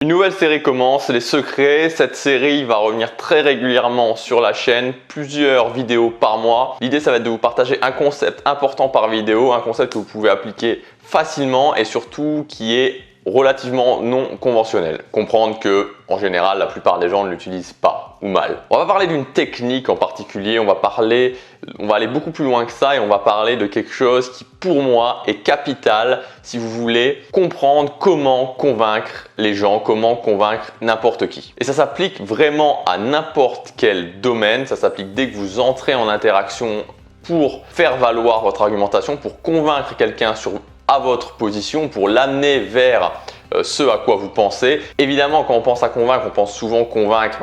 Une nouvelle série commence, les secrets. Cette série va revenir très régulièrement sur la chaîne, plusieurs vidéos par mois. L'idée, ça va être de vous partager un concept important par vidéo, un concept que vous pouvez appliquer facilement et surtout qui est relativement non conventionnel. Comprendre que, en général, la plupart des gens ne l'utilisent pas ou mal. On va parler d'une technique en particulier, on va aller beaucoup plus loin que ça et on va parler de quelque chose qui, pour moi, est capital si vous voulez comprendre comment convaincre les gens, comment convaincre n'importe qui. Et ça s'applique vraiment à n'importe quel domaine, ça s'applique dès que vous entrez en interaction pour faire valoir votre argumentation, pour convaincre quelqu'un à votre position, pour l'amener vers ce à quoi vous pensez. Évidemment, quand on pense à convaincre, on pense souvent convaincre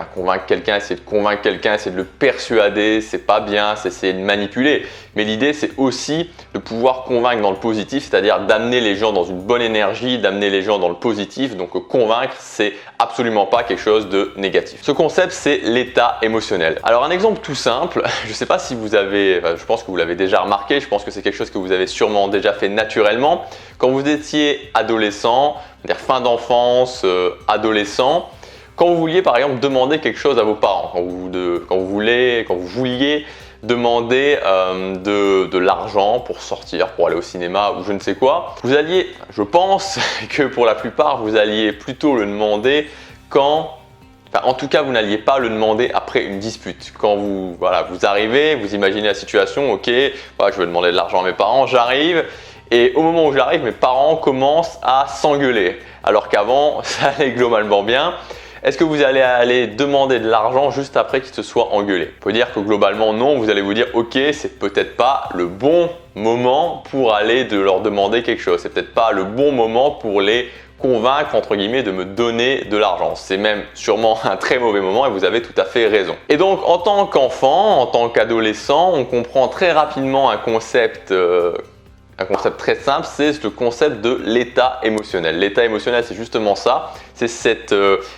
quelqu'un, essayer de convaincre quelqu'un, essayer de le persuader, c'est pas bien, c'est essayer de manipuler. Mais l'idée, c'est aussi de pouvoir convaincre dans le positif, c'est-à-dire d'amener les gens dans une bonne énergie, d'amener les gens dans le positif. Donc convaincre, c'est absolument pas quelque chose de négatif. Ce concept, c'est l'état émotionnel. Alors un exemple tout simple, je ne sais pas si vous avez, je pense que vous l'avez déjà remarqué, je pense que c'est quelque chose que vous avez sûrement déjà fait naturellement. Quand vous étiez adolescent, c'est-à-dire fin d'enfance, adolescent, quand vous vouliez par exemple demander quelque chose à vos parents, quand vous vouliez demander de l'argent pour sortir, pour aller au cinéma ou je ne sais quoi, vous alliez, je pense que pour la plupart, vous alliez plutôt le demander en tout cas, vous n'alliez pas le demander après une dispute. Quand vous arrivez, vous imaginez la situation, ok, voilà, je veux demander de l'argent à mes parents, j'arrive. Et au moment où j'arrive, mes parents commencent à s'engueuler. Alors qu'avant, ça allait globalement bien. Est-ce que vous allez aller demander de l'argent juste après qu'ils se soient engueulés? On peut dire que globalement non, vous allez vous dire ok, c'est peut-être pas le bon moment pour aller leur demander quelque chose. C'est peut-être pas le bon moment pour les convaincre entre guillemets de me donner de l'argent. C'est même sûrement un très mauvais moment et vous avez tout à fait raison. Et donc en tant qu'enfant, en tant qu'adolescent, on comprend très rapidement un concept très simple, c'est le concept de l'état émotionnel. L'état émotionnel, c'est justement ça, c'est cet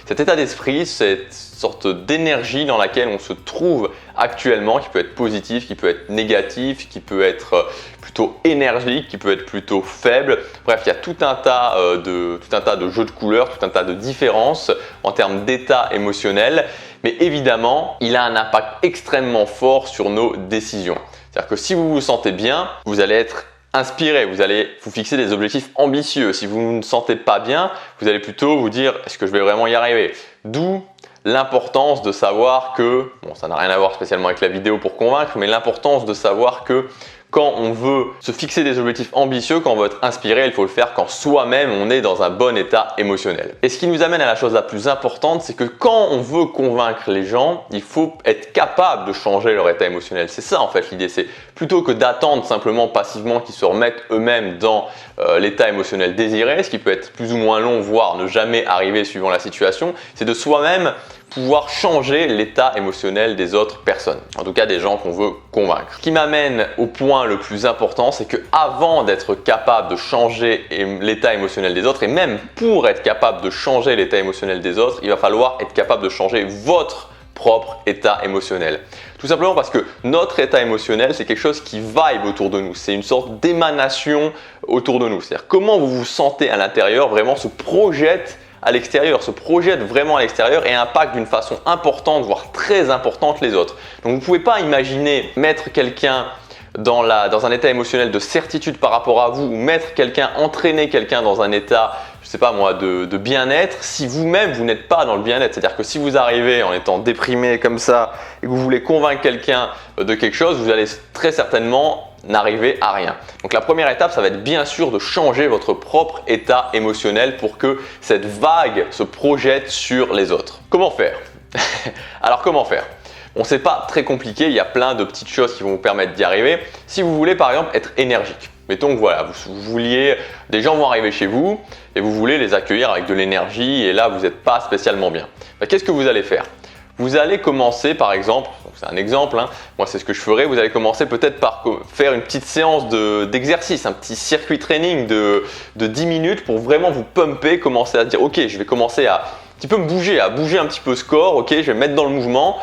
état d'esprit, cette sorte d'énergie dans laquelle on se trouve actuellement, qui peut être positif, qui peut être négatif, qui peut être plutôt énergique, qui peut être plutôt faible. Bref, il y a tout un tas de jeux de couleurs, tout un tas de différences en termes d'état émotionnel. Mais évidemment, il a un impact extrêmement fort sur nos décisions. C'est-à-dire que si vous vous sentez bien, vous allez être inspiré, vous allez vous fixer des objectifs ambitieux. Si vous ne sentez pas bien, vous allez plutôt vous dire est-ce que je vais vraiment y arriver? D'où l'importance de savoir que, bon, ça n'a rien à voir spécialement avec la vidéo pour convaincre, mais l'importance de savoir que quand on veut se fixer des objectifs ambitieux, quand on veut être inspiré, il faut le faire quand soi-même on est dans un bon état émotionnel. Et ce qui nous amène à la chose la plus importante, c'est que quand on veut convaincre les gens, il faut être capable de changer leur état émotionnel. C'est ça en fait l'idée, c'est plutôt que d'attendre simplement passivement qu'ils se remettent eux-mêmes dans l'état émotionnel désiré, ce qui peut être plus ou moins long, voire ne jamais arriver suivant la situation, c'est de soi-même pouvoir changer l'état émotionnel des autres personnes, en tout cas des gens qu'on veut convaincre. Ce qui m'amène au point le plus important, c'est que avant d'être capable de changer l'état émotionnel des autres, et même pour être capable de changer l'état émotionnel des autres, il va falloir être capable de changer votre propre état émotionnel. Tout simplement parce que notre état émotionnel, c'est quelque chose qui vibre autour de nous. C'est une sorte d'émanation autour de nous. C'est-à-dire comment vous vous sentez à l'intérieur vraiment se projette à l'extérieur, se projette vraiment à l'extérieur et impacte d'une façon importante, voire très importante les autres. Donc vous ne pouvez pas imaginer mettre quelqu'un dans un état émotionnel de certitude par rapport à vous ou entraîner quelqu'un dans un état, je sais pas moi, de bien-être si vous-même vous n'êtes pas dans le bien-être. C'est-à-dire que si vous arrivez en étant déprimé comme ça et que vous voulez convaincre quelqu'un de quelque chose, vous allez très certainement n'arriver à rien. Donc la première étape, ça va être bien sûr de changer votre propre état émotionnel pour que cette vague se projette sur les autres. Comment faire? Alors comment faire? Bon, c'est pas très compliqué, il y a plein de petites choses qui vont vous permettre d'y arriver. Si vous voulez par exemple être énergique, mettons que voilà, des gens vont arriver chez vous et vous voulez les accueillir avec de l'énergie et là vous n'êtes pas spécialement bien. Qu'est-ce que vous allez faire? Vous allez commencer par exemple, c'est un exemple, moi c'est ce que je ferais, vous allez commencer peut-être par faire une petite séance d'exercice, un petit circuit training de 10 minutes pour vraiment vous pumper, commencer à dire ok, je vais commencer à un petit peu me bouger, à bouger un petit peu ce corps, ok, je vais me mettre dans le mouvement.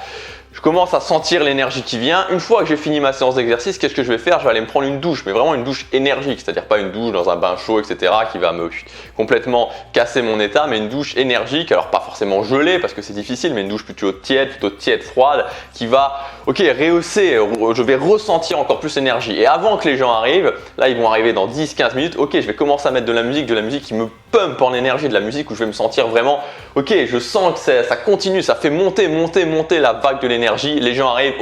Je commence à sentir l'énergie qui vient. Une fois que j'ai fini ma séance d'exercice, qu'est-ce que je vais faire? Je vais aller me prendre une douche, mais vraiment une douche énergique, c'est-à-dire pas une douche dans un bain chaud, etc. qui va me complètement casser mon état, mais une douche énergique, alors pas forcément gelée parce que c'est difficile, mais une douche plutôt tiède, froide, qui va, rehausser, je vais ressentir encore plus l'énergie. Et avant que les gens arrivent, là ils vont arriver dans 10-15 minutes, je vais commencer à mettre de la musique qui me pump en énergie, de la musique où je vais me sentir vraiment, je sens que ça continue, ça fait monter la vague de l'énergie. Les gens arrivent,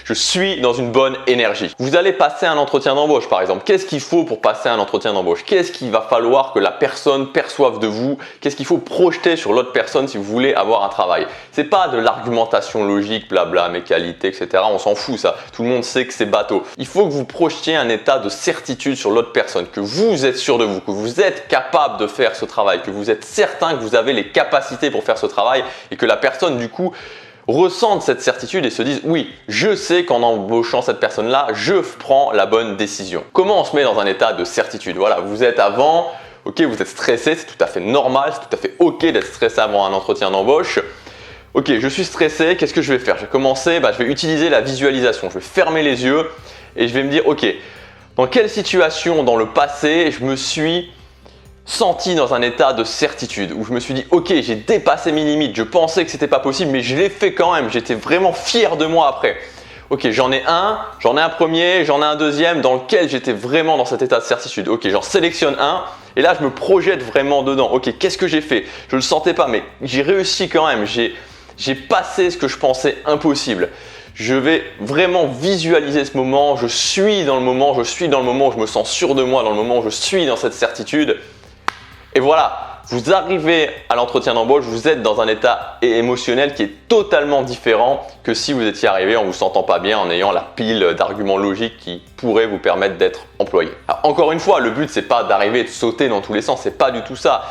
je suis dans une bonne énergie. Vous allez passer un entretien d'embauche par exemple. Qu'est-ce qu'il faut pour passer un entretien d'embauche? Qu'est-ce qu'il va falloir que la personne perçoive de vous? Qu'est-ce qu'il faut projeter sur l'autre personne si vous voulez avoir un travail? C'est pas de l'argumentation logique, blabla, mes qualités, etc. On s'en fout ça. Tout le monde sait que c'est bateau. Il faut que vous projetiez un état de certitude sur l'autre personne, que vous êtes sûr de vous, que vous êtes capable de faire ce travail, que vous êtes certain que vous avez les capacités pour faire ce travail et que la personne du coup ressentent cette certitude et se disent oui, je sais qu'en embauchant cette personne-là, je prends la bonne décision. Comment on se met dans un état de certitude? Voilà, vous êtes avant, vous êtes stressé, c'est tout à fait normal, c'est tout à fait ok d'être stressé avant un entretien d'embauche. Je suis stressé, qu'est-ce que je vais faire? Je vais commencer, je vais utiliser la visualisation, je vais fermer les yeux et je vais me dire dans quelle situation dans le passé je me suis senti dans un état de certitude où je me suis dit j'ai dépassé mes limites, je pensais que c'était pas possible mais je l'ai fait quand même, j'étais vraiment fier de moi après. J'en ai un premier, j'en ai un deuxième dans lequel j'étais vraiment dans cet état de certitude. J'en sélectionne un et là je me projette vraiment dedans. Qu'est-ce que j'ai fait? Je le sentais pas mais j'ai réussi quand même, j'ai passé ce que je pensais impossible. Je vais vraiment visualiser ce moment, je suis dans le moment où je me sens sûr de moi, dans le moment où je suis dans cette certitude. Et voilà, vous arrivez à l'entretien d'embauche, vous êtes dans un état émotionnel qui est totalement différent que si vous étiez arrivé en vous sentant pas bien, en ayant la pile d'arguments logiques qui pourraient vous permettre d'être employé. Alors, encore une fois, le but c'est pas d'arriver et de sauter dans tous les sens, c'est pas du tout ça.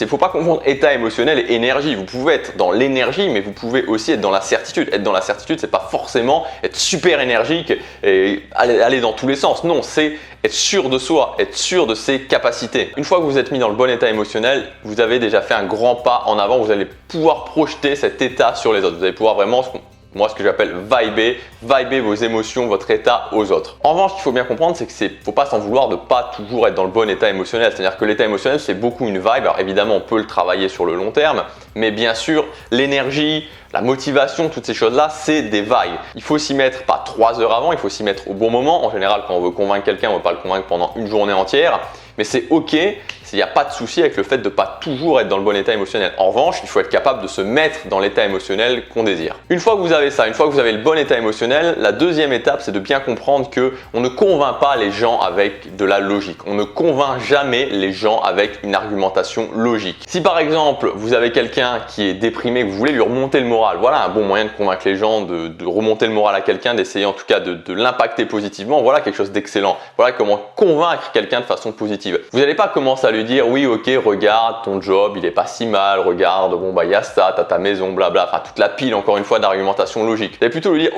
Faut pas confondre état émotionnel et énergie. Vous pouvez être dans l'énergie, mais vous pouvez aussi être dans la certitude. Être dans la certitude, c'est pas forcément être super énergique et aller dans tous les sens. Non, c'est être sûr de soi, être sûr de ses capacités. Une fois que vous êtes mis dans le bon état émotionnel, vous avez déjà fait un grand pas en avant, vous allez pouvoir projeter cet état sur les autres. Vous allez pouvoir vraiment, ce que j'appelle viber vos émotions, votre état aux autres. En revanche, ce qu'il faut bien comprendre, c'est qu'il ne faut pas s'en vouloir de pas toujours être dans le bon état émotionnel. C'est-à-dire que l'état émotionnel, c'est beaucoup une vibe. Alors évidemment, on peut le travailler sur le long terme, mais bien sûr, l'énergie, la motivation, toutes ces choses-là, c'est des vagues. Il faut s'y mettre pas 3 heures avant, il faut s'y mettre au bon moment. En général, quand on veut convaincre quelqu'un, on ne veut pas le convaincre pendant une journée entière. Mais c'est ok, il n'y a pas de souci avec le fait de ne pas toujours être dans le bon état émotionnel. En revanche, il faut être capable de se mettre dans l'état émotionnel qu'on désire. Une fois que vous avez ça, une fois que vous avez le bon état émotionnel, la deuxième étape, c'est de bien comprendre qu'on ne convainc pas les gens avec de la logique. On ne convainc jamais les gens avec une argumentation logique. Si par exemple, vous avez quelqu'un qui est déprimé, que vous voulez lui remonter le moral, voilà un bon moyen de convaincre les gens, de remonter le moral à quelqu'un, d'essayer en tout cas de l'impacter positivement. Voilà quelque chose d'excellent. Voilà comment convaincre quelqu'un de façon positive. Vous n'allez pas commencer à lui dire oui regarde ton job il est pas si mal, regarde il y a ça, t'as ta maison, blabla, enfin toute la pile encore une fois d'argumentation logique. Vous allez plutôt lui dire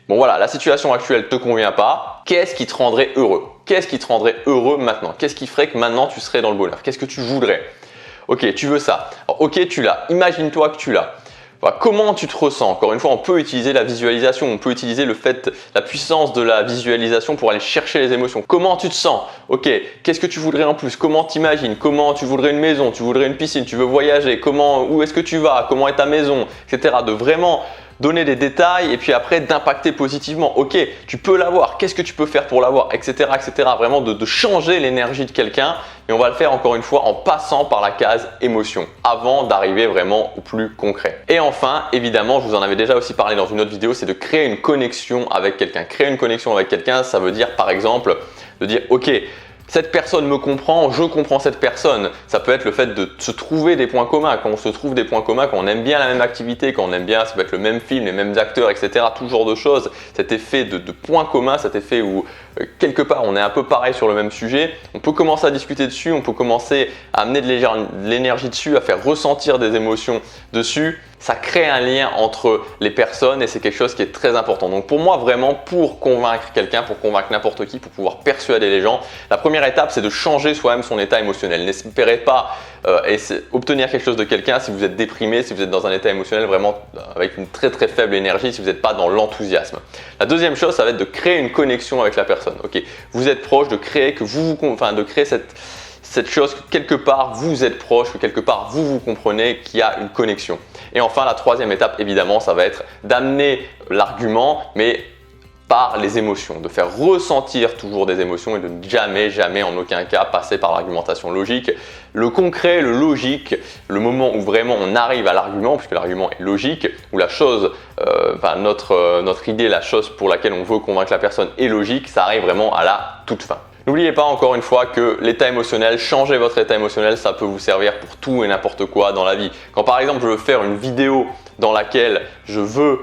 voilà la situation actuelle te convient pas, qu'est-ce qui te rendrait heureux? Qu'est-ce qui te rendrait heureux maintenant? Qu'est-ce qui ferait que maintenant tu serais dans le bonheur? Qu'est-ce que tu voudrais? Tu veux ça. Alors, tu l'as, imagine-toi que tu l'as. Voilà, comment tu te ressens? Encore une fois, on peut utiliser la visualisation, on peut utiliser la puissance de la visualisation pour aller chercher les émotions. Comment tu te sens? Qu'est-ce que tu voudrais en plus? Comment t'imagines? Comment tu voudrais une maison? Tu voudrais une piscine? Tu veux voyager? Où est-ce que tu vas? Comment est ta maison? Etc. De vraiment donner des détails et puis après d'impacter positivement. Tu peux l'avoir, qu'est-ce que tu peux faire pour l'avoir, etc. Vraiment de changer l'énergie de quelqu'un, et on va le faire encore une fois en passant par la case émotion avant d'arriver vraiment au plus concret. Et enfin, évidemment, je vous en avais déjà aussi parlé dans une autre vidéo, c'est de créer une connexion avec quelqu'un. Créer une connexion avec quelqu'un, ça veut dire par exemple de dire cette personne me comprend, je comprends cette personne. Ça peut être le fait de se trouver des points communs. Quand on se trouve des points communs, quand on aime bien la même activité, quand on aime bien, ça peut être le même film, les mêmes acteurs, etc. Tout genre de choses. Cet effet de points communs, cet effet où quelque part on est un peu pareil sur le même sujet. On peut commencer à discuter dessus, on peut commencer à amener de l'énergie dessus, à faire ressentir des émotions dessus. Ça crée un lien entre les personnes et c'est quelque chose qui est très important. Donc pour moi vraiment, pour convaincre quelqu'un, pour convaincre n'importe qui, pour pouvoir persuader les gens, la première étape c'est de changer soi-même son état émotionnel. N'espérez pas obtenir quelque chose de quelqu'un si vous êtes déprimé, si vous êtes dans un état émotionnel vraiment avec une très faible énergie, si vous n'êtes pas dans l'enthousiasme. La deuxième chose, ça va être de créer une connexion avec la personne. Ok, vous êtes proche, de créer cette chose que quelque part vous êtes proche, que quelque part vous comprenez qu'il y a une connexion. Et enfin, la troisième étape, évidemment, ça va être d'amener l'argument, mais par les émotions, de faire ressentir toujours des émotions et de ne jamais en aucun cas passer par l'argumentation logique. Le concret, le logique, le moment où vraiment on arrive à l'argument, puisque l'argument est logique, où la chose, notre idée, la chose pour laquelle on veut convaincre la personne est logique, ça arrive vraiment à la toute fin. N'oubliez pas encore une fois que l'état émotionnel, changer votre état émotionnel, ça peut vous servir pour tout et n'importe quoi dans la vie. Quand par exemple je veux faire une vidéo dans laquelle je veux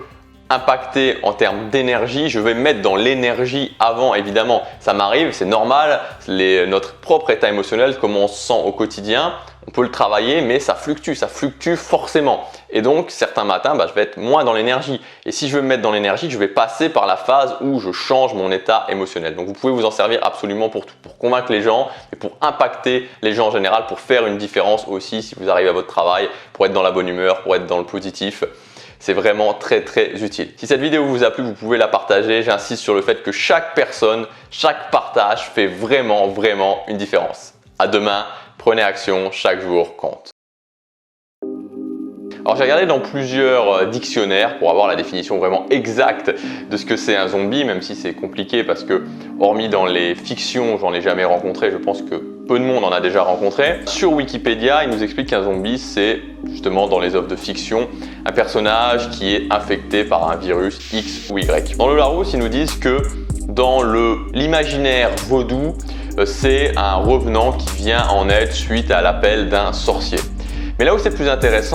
impacter en termes d'énergie, je vais me mettre dans l'énergie avant, évidemment, ça m'arrive, c'est normal, notre propre état émotionnel, comment on se sent au quotidien, on peut le travailler, mais ça fluctue forcément. Et donc, certains matins, je vais être moins dans l'énergie. Et si je veux me mettre dans l'énergie, je vais passer par la phase où je change mon état émotionnel. Donc, vous pouvez vous en servir absolument pour tout, pour convaincre les gens et pour impacter les gens en général, pour faire une différence aussi si vous arrivez à votre travail, pour être dans la bonne humeur, pour être dans le positif. C'est vraiment très utile. Si cette vidéo vous a plu, vous pouvez la partager. J'insiste sur le fait que chaque personne, chaque partage fait vraiment une différence. À demain, prenez action, chaque jour compte. Alors j'ai regardé dans plusieurs dictionnaires pour avoir la définition vraiment exacte de ce que c'est un zombie, même si c'est compliqué parce que hormis dans les fictions, j'en ai jamais rencontré, je pense que peu de monde en a déjà rencontré. Sur Wikipédia, il nous explique qu'un zombie, c'est justement dans les œuvres de fiction, un personnage qui est infecté par un virus X ou Y. Dans le Larousse, ils nous disent que dans l'imaginaire vaudou, c'est un revenant qui vient en aide suite à l'appel d'un sorcier. Mais là où c'est plus intéressant,